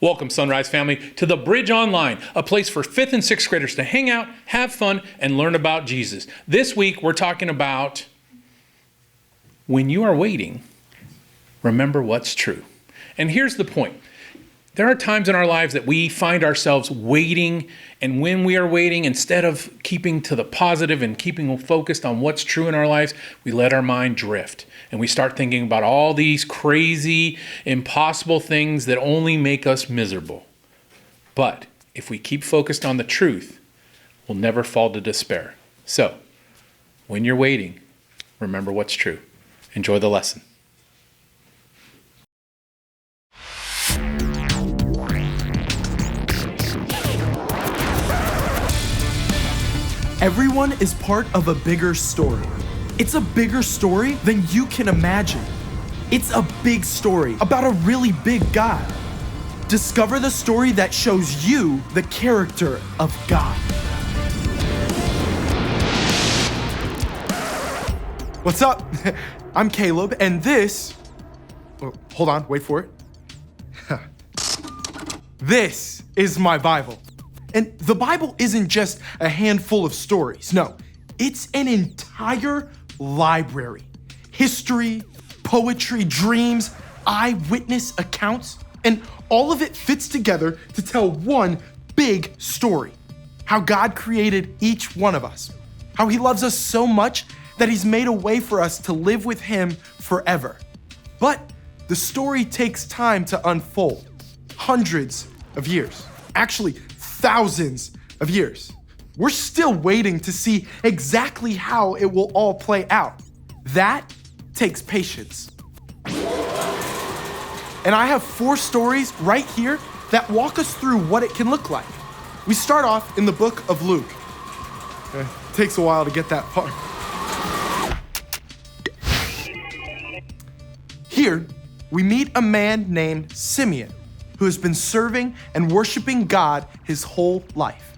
Welcome, Sunrise family, to the Bridge Online, a place for 5th and 6th graders to hang out, have fun, and learn about Jesus. This week, we're talking about when you are waiting, remember what's true. And here's the point. There are times in our lives that we find ourselves waiting, and when we are waiting, instead of keeping to the positive and keeping focused on what's true in our lives, we let our mind drift. And we start thinking about all these crazy, impossible things that only make us miserable. But if we keep focused on the truth, we'll never fall to despair. So, when you're waiting, remember what's true. Enjoy the lesson. Everyone is part of a bigger story. It's a bigger story than you can imagine. It's a big story about a really big God. Discover the story that shows you the character of God. What's up? I'm Caleb, and this... Oh, hold on, wait for it. This is my Bible. And the Bible isn't just a handful of stories. No, it's an entire library. History, poetry, dreams, eyewitness accounts, and all of it fits together to tell one big story. How God created each one of us. How he loves us so much that he's made a way for us to live with him forever. But the story takes time to unfold. Hundreds of years. Actually, thousands of years. We're still waiting to see exactly how it will all play out. That takes patience. And I have 4 stories right here that walk us through what it can look like. We start off in the book of Luke. It takes a while to get that far. Here, we meet a man named Simeon, who has been serving and worshiping God his whole life.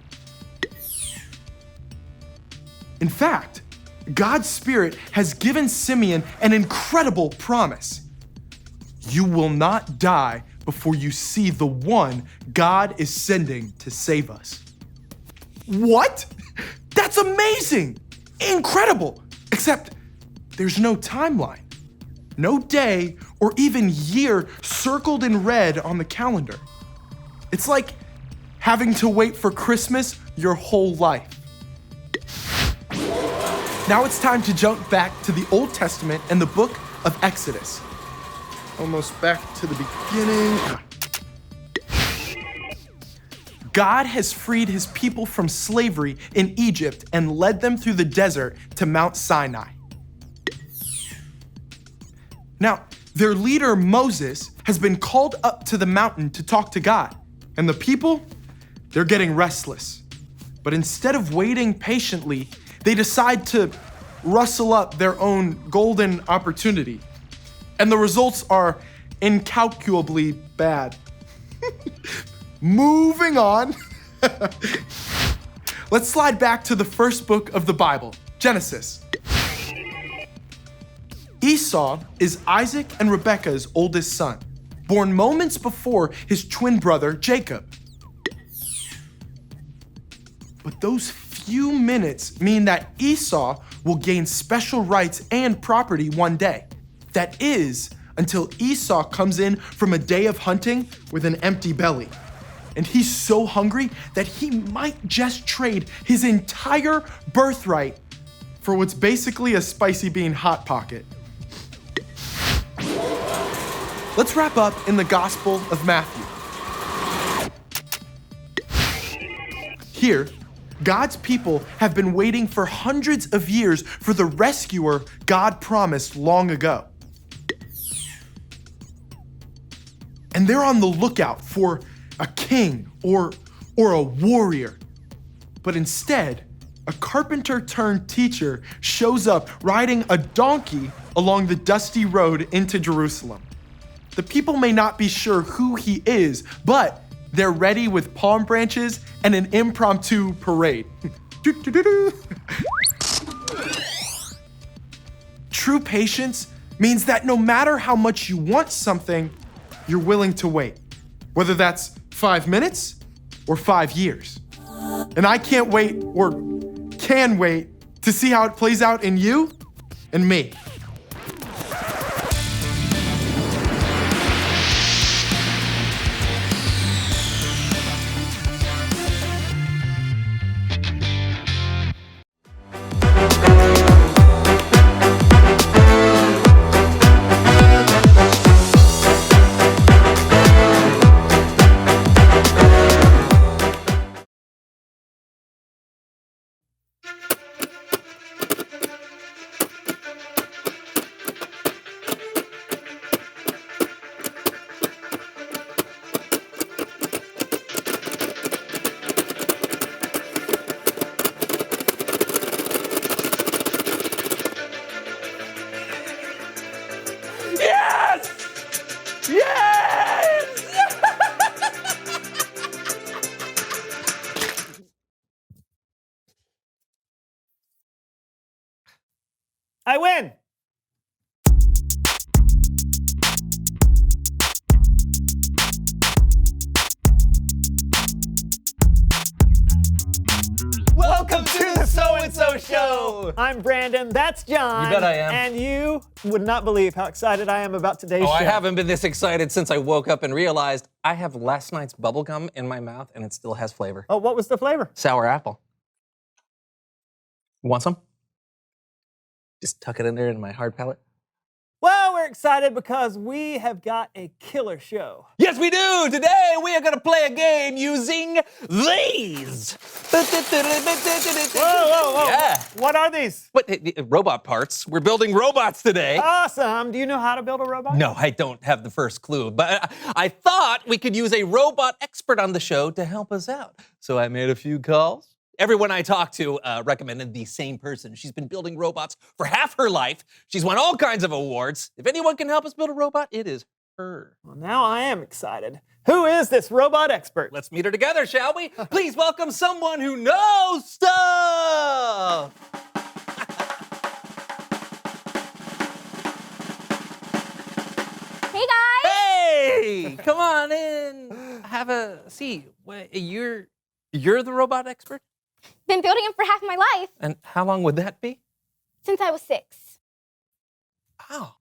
In fact, God's Spirit has given Simeon an incredible promise. You will not die before you see the one God is sending to save us. What? That's amazing! Incredible! Except there's no timeline. No day or even year circled in red on the calendar. It's like having to wait for Christmas your whole life. Now it's time to jump back to the Old Testament and the book of Exodus. Almost back to the beginning. God has freed his people from slavery in Egypt and led them through the desert to Mount Sinai. Now, their leader, Moses, has been called up to the mountain to talk to God. And the people, they're getting restless. But instead of waiting patiently, they decide to rustle up their own golden opportunity. And the results are incalculably bad. Moving on. Let's slide back to the first book of the Bible, Genesis. Esau is Isaac and Rebekah's oldest son, born moments before his twin brother, Jacob. But those few minutes mean that Esau will gain special rights and property one day. That is, until Esau comes in from a day of hunting with an empty belly. And he's so hungry that he might just trade his entire birthright for what's basically a spicy bean hot pocket. Let's wrap up in the Gospel of Matthew. Here, God's people have been waiting for hundreds of years for the rescuer God promised long ago. And they're on the lookout for a king or a warrior. But instead, a carpenter turned teacher shows up riding a donkey along the dusty road into Jerusalem. The people may not be sure who he is, but they're ready with palm branches and an impromptu parade. True patience means that no matter how much you want something, you're willing to wait. whether that's 5 minutes or 5 years. And I can't wait, or can wait, to see how it plays out in you and me. I win! Welcome to the So-and-So Show! I'm Brandon, that's John. You bet I am. And you would not believe how excited I am about today's show. I haven't been this excited since I woke up and realized I have last night's bubblegum in my mouth and it still has flavor. Oh, what was the flavor? Sour apple. Want some? Just tuck it in there in my hard palate. Well, we're excited because we have got a killer show. Yes, we do! Today we are going to play a game using these! Whoa. Yeah. What are these? What? Robot parts. We're building robots today. Awesome. Do you know how to build a robot? No, I don't have the first clue, but I thought we could use a robot expert on the show to help us out. So I made a few calls. Everyone I talked to recommended the same person. She's been building robots for half her life. She's won all kinds of awards. If anyone can help us build a robot, it is her. Well, now I am excited. Who is this robot expert? Let's meet her together, shall we? Please welcome someone who knows stuff! Hey guys! Hey! Come on in. Have a seat. Wait, you're the robot expert? Been building them for half my life, And how long would that be? since I was 6. Oh.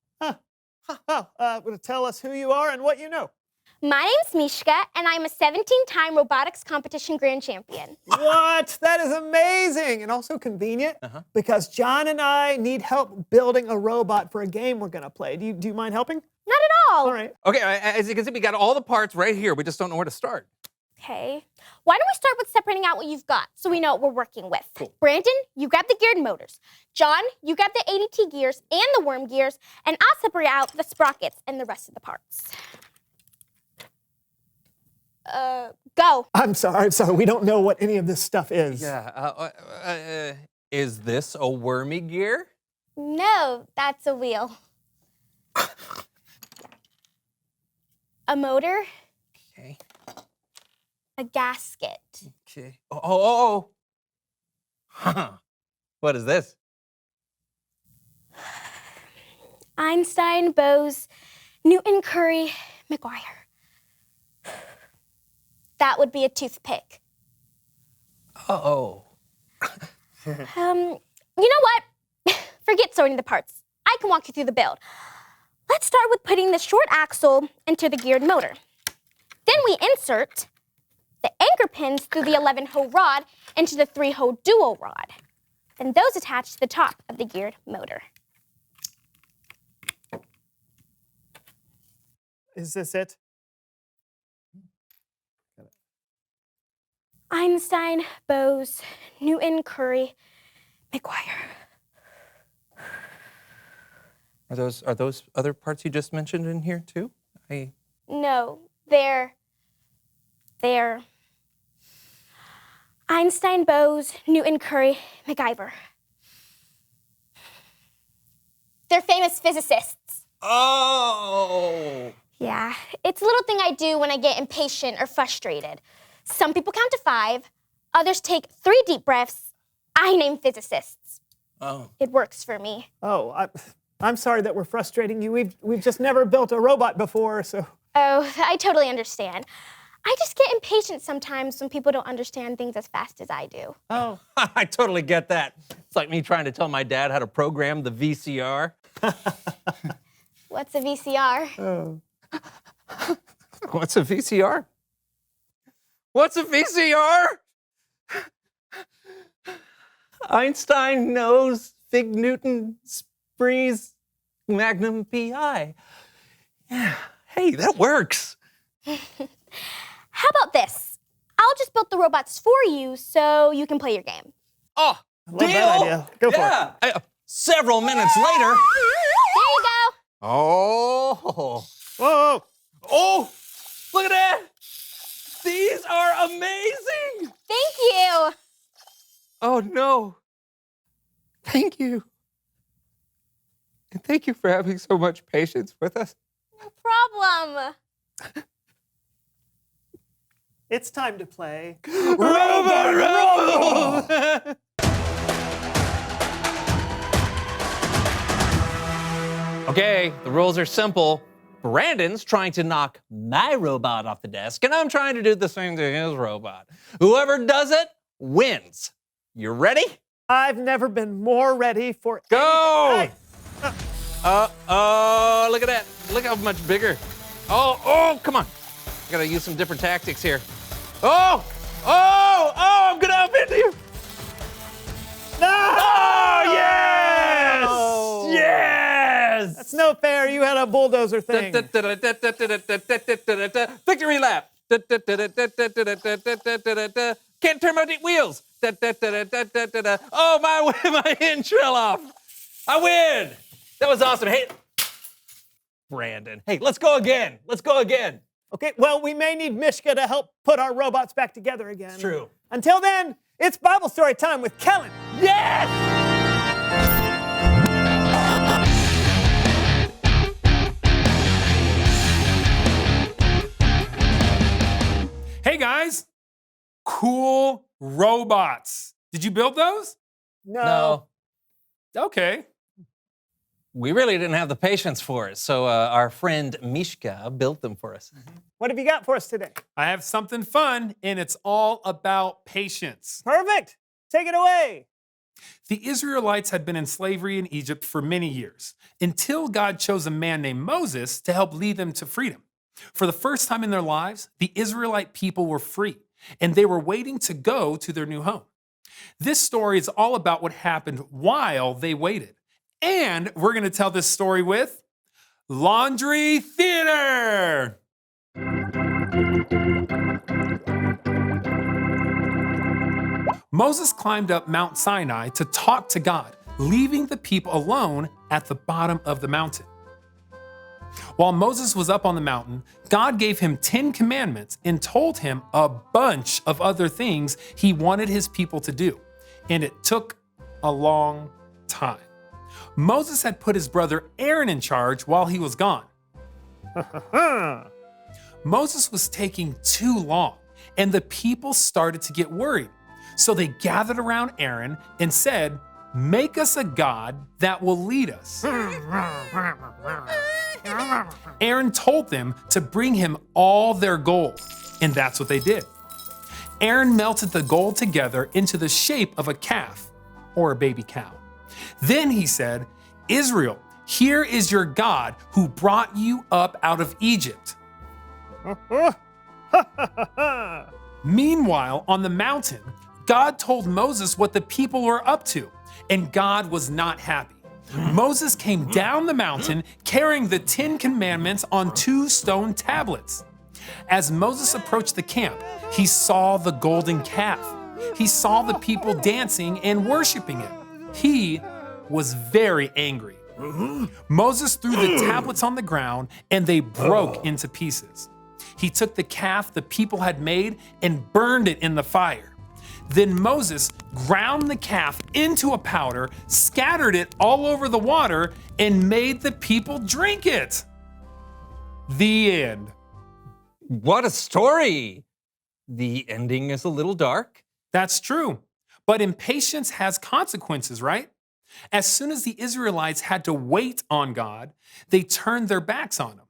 Will tell us who you are and what you know. My name's Mishka, and I'm a 17-time robotics competition grand champion. What? That is amazing and also convenient because John and I need help building a robot for a game we're going to play. Do you mind helping? Not at all. All right. Okay, as you can see, we got all the parts right here. We just don't know where to start. Okay. Why don't we start with separating out what you've got so we know what we're working with? Cool. Brandon, you grab the geared motors. John, you grab the ADT gears and the worm gears, and I'll separate out the sprockets and the rest of the parts. Go. I'm sorry. We don't know what any of this stuff is. Yeah. Is this a wormy gear? No, that's a wheel. A motor. Okay. A gasket. Okay. Oh. What is this? Einstein, Bose, Newton, Curry, McGuire. That would be a toothpick. Oh. You know what? Forget sorting the parts. I can walk you through the build. Let's start with putting the short axle into the geared motor. Then we insert the anchor pins through the 11-hole rod into the 3-hole dual rod. Then those attach to the top of the geared motor. Is this it? Einstein, Bose, Newton, Curry, McGuire. Are those other parts you just mentioned in here too? No, they're Einstein, Bose, Newton, Curry, MacGyver. They're famous physicists. Oh. Yeah, it's a little thing I do when I get impatient or frustrated. Some people count to 5, others take 3 deep breaths. I name physicists. Oh. It works for me. Oh, I'm sorry that we're frustrating you. We've just never built a robot before, so. Oh, I totally understand. I just get impatient sometimes when people don't understand things as fast as I do. Oh, I totally get that. It's like me trying to tell my dad how to program the VCR. What's a VCR? What's a VCR? What's a VCR? Einstein knows, Fig Newton sprees, Magnum PI. Yeah, hey, that works. How about this? I'll just build the robots for you so you can play your game. Oh, love deal. that idea. Go for it. Yeah. Several minutes later. There you go. Oh. Whoa. Oh, look at that. These are amazing. Thank you. Oh, no. Thank you. And thank you for having so much patience with us. No problem. It's time to play. Robot Rumble! Okay, the rules are simple. Brandon's trying to knock my robot off the desk, and I'm trying to do the same to his robot. Whoever does it wins. You ready? I've never been more ready for Go! anything. Oh, look at that. Look how much bigger. Oh, come on. I gotta use some different tactics here. Oh, I'm gonna upend you. No! Oh, yes! No! Yes! That's no fair. You had a bulldozer thing. Victory lap. Can't turn my wheels. Oh, my hinge fell off. I win. That was awesome. Hey, Brandon. Hey, let's go again. Okay, well, we may need Mishka to help put our robots back together again. It's true. Until then, it's Bible story time with Kellen. Yes! Hey guys, cool robots. Did you build those? No, Okay. we really didn't have the patience for it, so our friend Mishka built them for us. What have you got for us today? I have something fun, and it's all about patience. Perfect. Take it away. The Israelites had been in slavery in Egypt for many years until God chose a man named Moses to help lead them to freedom. For the first time in their lives, the Israelite people were free, and they were waiting to go to their new home. This story is all about what happened while they waited. And we're going to tell this story with Laundry Theater. Moses climbed up Mount Sinai to talk to God, leaving the people alone at the bottom of the mountain. While Moses was up on the mountain, God gave him 10 commandments and told him a bunch of other things he wanted his people to do. And it took a long time. Moses had put his brother Aaron in charge while he was gone. Moses was taking too long, and the people started to get worried. So they gathered around Aaron and said, "Make us a god that will lead us." Aaron told them to bring him all their gold, and that's what they did. Aaron melted the gold together into the shape of a calf or a baby cow. Then he said, "Israel, here is your God who brought you up out of Egypt." Meanwhile, on the mountain, God told Moses what the people were up to, and God was not happy. Moses came down the mountain carrying the 10 commandments on 2 stone tablets. As Moses approached the camp, he saw the golden calf. He saw the people dancing and worshiping it. He was very angry. Moses threw the tablets on the ground and they broke into pieces. He took the calf the people had made and burned it in the fire. Then Moses ground the calf into a powder, scattered it all over the water, and made the people drink it. The end. What a story! The ending is a little dark. That's true. But impatience has consequences, right? As soon as the Israelites had to wait on God, they turned their backs on him.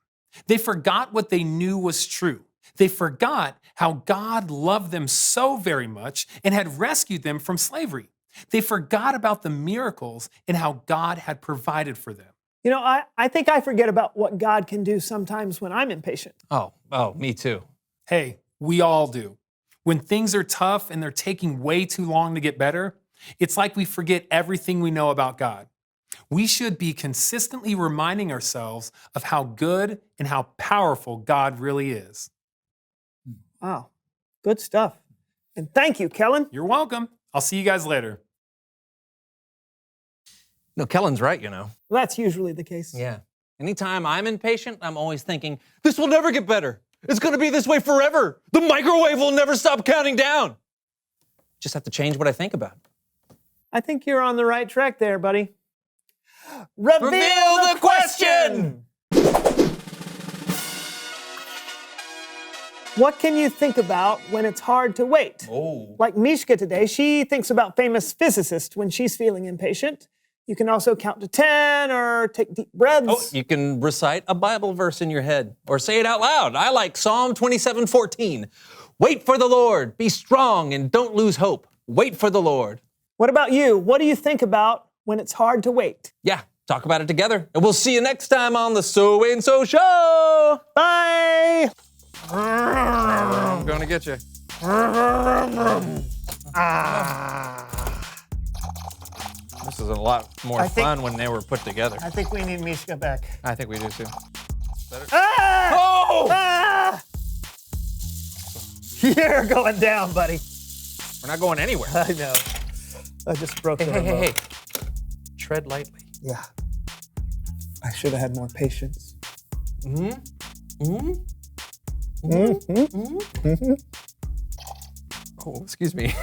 They forgot what they knew was true. They forgot how God loved them so very much and had rescued them from slavery. They forgot about the miracles and how God had provided for them. You know, I think I forget about what God can do sometimes when I'm impatient. Oh, me too. Hey, we all do. When things are tough and they're taking way too long to get better, it's like we forget everything we know about God. We should be consistently reminding ourselves of how good and how powerful God really is. Wow, good stuff. And thank you, Kellen. You're welcome. I'll see you guys later. No, Kellen's right, you know. Well, that's usually the case. Yeah. Anytime I'm impatient, I'm always thinking, this will never get better. It's going to be this way forever. The microwave will never stop counting down. Just have to change what I think about. I think you're on the right track there, buddy. Reveal the question! What can you think about when it's hard to wait? Oh. Like Mishka today, she thinks about famous physicists when she's feeling impatient. You can also count to 10 or take deep breaths. Oh, you can recite a Bible verse in your head or say it out loud. I like Psalm 27:14. Wait for the Lord, be strong and don't lose hope. Wait for the Lord. What about you? What do you think about when it's hard to wait? Yeah, talk about it together. And we'll see you next time on the So and So Show. Bye! I'm gonna get you. This is a lot more I think- fun when they were put together. I think we need Mishka back. I think we do too. Ah! Oh! Ah! You're going down, buddy. We're not going anywhere. I know. I just broke the remote. Hey. Tread lightly. Yeah. I should have had more patience. Oh, excuse me.